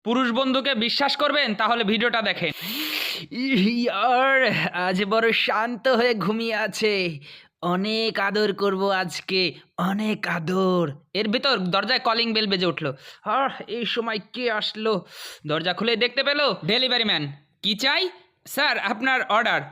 পুরুষ বন্ধুকে বিশ্বাস করবেন তাহলে ভিডিওটা দেখেন। ইয়ার আজ বড় শান্ত হয়ে ঘুমিয়ে আছে। অনেক আদর করব আজকে, অনেক আদর। এর ভিতর দরজায় কলিং বেল বেজে উঠলো। আর এই সময় কে আসলো? দরজা খুলে দেখতে পেলো ডেলিভারি ম্যান। কি চাই? স্যার আপনার অর্ডার।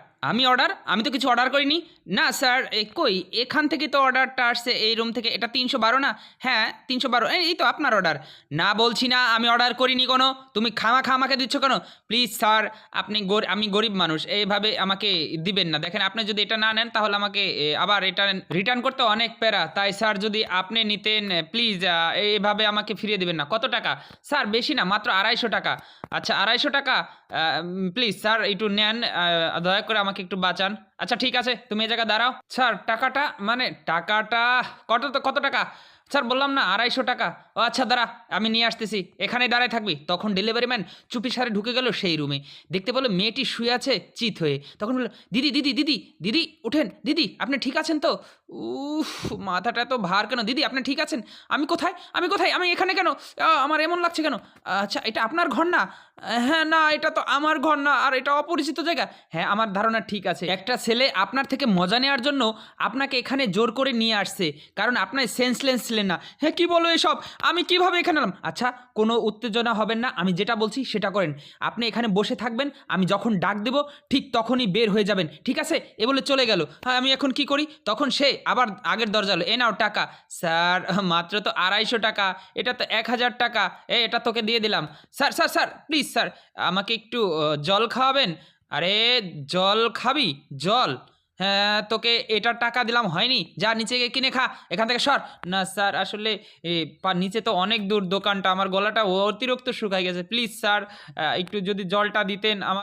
আমি তো কিছু অর্ডার করিনি। না স্যার, কই এখান থেকে তো অর্ডারটা আসছে, এই রুম থেকে। এটা ৩১২ না? হ্যাঁ ৩১২, এই তো আপনার অর্ডার। না বলছি না আমি অর্ডার করিনি কোনো। তুমি খামাখা আমাকে দিচ্ছ কেন? প্লিজ স্যার, আমি গরিব মানুষ, এইভাবে আমাকে দিবেন না। দেখেন আপনি যদি এটা না নেন তাহলে আমাকে আবার এটা রিটার্ন করতে অনেক প্যারা। তাই স্যার যদি আপনি নিতেন প্লিজ এইভাবে আমাকে ফিরিয়ে দিবেন না। কত টাকা? স্যার বেশি না, মাত্র ২৫০ টাকা। আচ্ছা ২৫০ টাকা, প্লিজ স্যার একটু নেন, দয়া করে আমাকে একটু বাঁচান। আচ্ছা ঠিক আছে, তুমি এই জায়গায় দাঁড়াও। স্যার টাকাটা, মানে টাকাটা কত টাকা? স্যার বললাম না ২৫০ টাকা। ও আচ্ছা দাঁড়া, আমি নিয়ে আসতেছি, এখানেই দাঁড়ায় থাকবি। তখন ডেলিভারি ম্যান চুপি সারে ঢুকে গেল সেই রুমে। দেখতে পেলো মেয়েটি শুয়ে আছে চিত হয়ে। তখন বললো, দিদি দিদি দিদি দিদি উঠেন, দিদি আপনি ঠিক আছেন তো? উফ, মাথাটা তো ভার কেন? দিদি আপনি ঠিক আছেন? আমি কোথায় আমি এখানে কেন? আমার এমন লাগছে কেন? আচ্ছা এটা আপনার ঘর না? হ্যাঁ না, এটা তো আমার ঘর না, আর এটা অপরিচিত জায়গা। হ্যাঁ আমার ধারণা ঠিক আছে, একটা ছেলে আপনার থেকে মজা নেওয়ার জন্য আপনাকে এখানে জোর করে নিয়ে আসছে, কারণ আপনার সেন্সলেস ছিলেন না। হ্যাঁ কি বলো এসব? আমি কিভাবে এখানে এলাম? আচ্ছা কোনো উত্তেজনা হবেন না, আমি যেটা বলছি সেটা করেন। আপনি এখানে বসে থাকবেন, আমি যখন ডাক দেব ঠিক তখনই বের হয়ে যাবেন, ঠিক আছে? এ বলে চলে গেল। হ্যাঁ আমি এখন কি করি? তখন সে আবার আগের দরজা হলো, এ নাও টাকা। স্যার মাত্র তো ২৫০ টাকা, এটা তো ১০০০ টাকা। এটা তোকে দিয়ে দিলাম। স্যার প্লিজ স্যার, আমাকে একটু জল খাওয়াবেন? আরে জল খাবি? জল? হ্যাঁ তোকে এটার টাকা দিলাম, হয়নি? যা নিচে গিয়ে কিনে খা, এখান থেকে সর। না স্যার আসলে নিচে তো অনেক দূর দোকানটা, আমার গলাটা অতিরিক্ত শুকাই গেছে। প্লিজ স্যার একটু যদি জলটা দিতেন আমার।